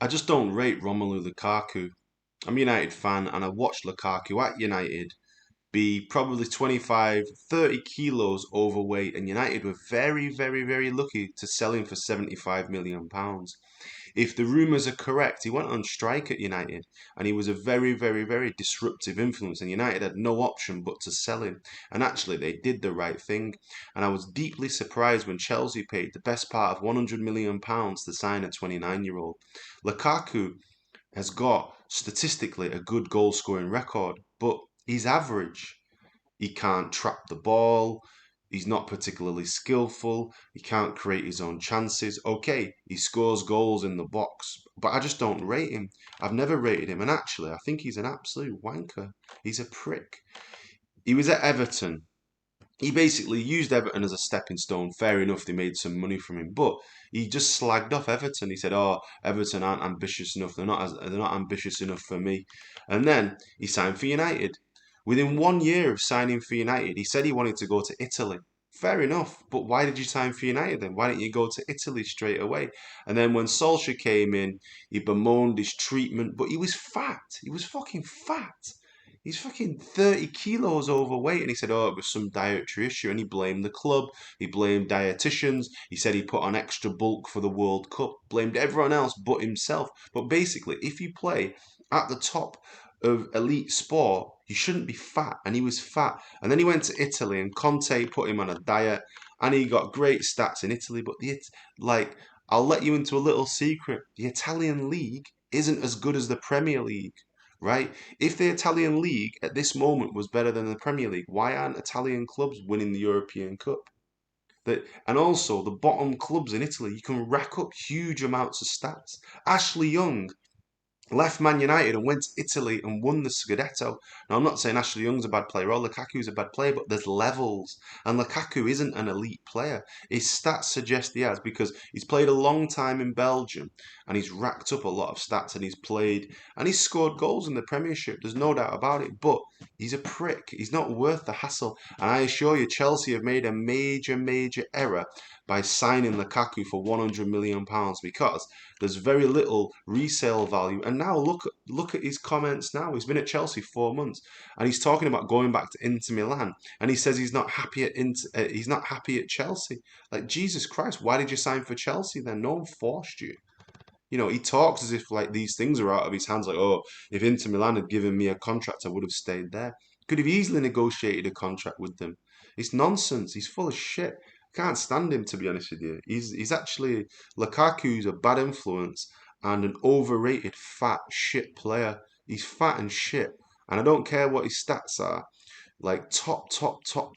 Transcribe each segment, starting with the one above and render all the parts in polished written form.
I just don't rate Romelu Lukaku. I'm a United fan and I watched Lukaku at United be probably 25, 30 kilos overweight, and United were very, very, very lucky to sell him for £75 million. If the rumours are correct, he went on strike at United and he was a very, very, very disruptive influence, and United had no option but to sell him. And actually, they did the right thing. And I was deeply surprised when Chelsea paid the best part of £100 million to sign a 29-year-old. Lukaku has got statistically a good goal scoring record, but he's average. He can't trap the ball. He's not particularly skillful. He can't create his own chances. Okay, he scores goals in the box, but I just don't rate him. I've never rated him, and actually, I think he's an absolute wanker. He's a prick. He was at Everton. He basically used Everton as a stepping stone. Fair enough, they made some money from him, but he just slagged off Everton. He said, "Oh, Everton aren't ambitious enough. They're not ambitious enough for me." And then he signed for United. Within 1 year of signing for United, he said he wanted to go to Italy. Fair enough, but why did you sign for United then? Why didn't you go to Italy straight away? And then when Solskjaer came in, he bemoaned his treatment, but he was fat. He was fucking fat. He's fucking 30 kilos overweight. And he said, oh, it was some dietary issue. And he blamed the club. He blamed dietitians. He said he put on extra bulk for the World Cup. Blamed everyone else but himself. But basically, if you play at the top of elite sport, you shouldn't be fat. And he was fat. And then he went to Italy and Conte put him on a diet. And he got great stats in Italy. But like, I'll let you into a little secret. The Italian league isn't as good as the Premier League, right? If the Italian league at this moment was better than the Premier League, why aren't Italian clubs winning the European Cup? And also the bottom clubs in Italy, you can rack up huge amounts of stats. Ashley Young left Man United and went to Italy and won the Scudetto. Now, I'm not saying Ashley Young's a bad player or Lukaku's a bad player, but there's levels. And Lukaku isn't an elite player. His stats suggest he has because he's played a long time in Belgium and he's racked up a lot of stats and he's played and he's scored goals in the Premiership. There's no doubt about it. But he's a prick. He's not worth the hassle. And I assure you, Chelsea have made a major, major error by signing Lukaku for £100 million because there's very little resale value. And now look at his comments now. He's been at Chelsea 4 months and he's talking about going back to Inter Milan. And he says he's not happy at he's not happy at Chelsea. Like Jesus Christ, why did you sign for Chelsea then? No one forced you. You know, he talks as if like these things are out of his hands. Like, oh, if Inter Milan had given me a contract, I would have stayed there. Could have easily negotiated a contract with them. It's nonsense. He's full of shit. Can't stand him, to be honest with you. He's actually Lukaku's a bad influence and an overrated fat shit player. He's fat and shit, and I don't care what his stats are. Like top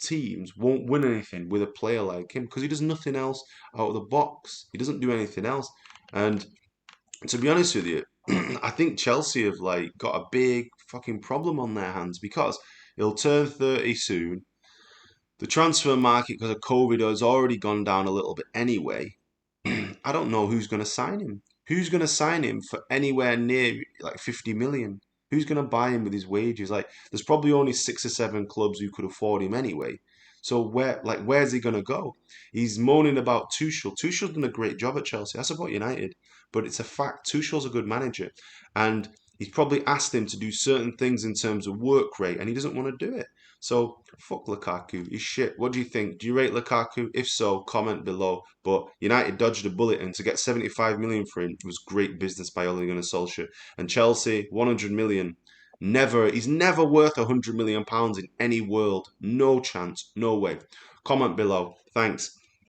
teams won't win anything with a player like him because he does nothing else out of the box. He doesn't do anything else, and to be honest with you, I think Chelsea have like got a big fucking problem on their hands because he'll turn 30 soon. The transfer market because of COVID has already gone down a little bit anyway. I don't know who's going to sign him. Who's going to sign him for anywhere near like 50 million? Who's going to buy him with his wages? Like, there's probably only 6 or 7 clubs who could afford him anyway. So where's he going to go? He's moaning about Tuchel. Tuchel's done a great job at Chelsea. That's about United, but it's a fact. Tuchel's a good manager, and he's probably asked him to do certain things in terms of work rate, and he doesn't want to do it. So fuck Lukaku. He's shit. What do you think? Do you rate Lukaku? If so, comment below. But United dodged a bullet, and to get 75 million for him was great business by Ole Gunnar Solskjaer. And Chelsea, 100 million. Never. He's never worth £100 million in any world. No chance. No way. Comment below. Thanks.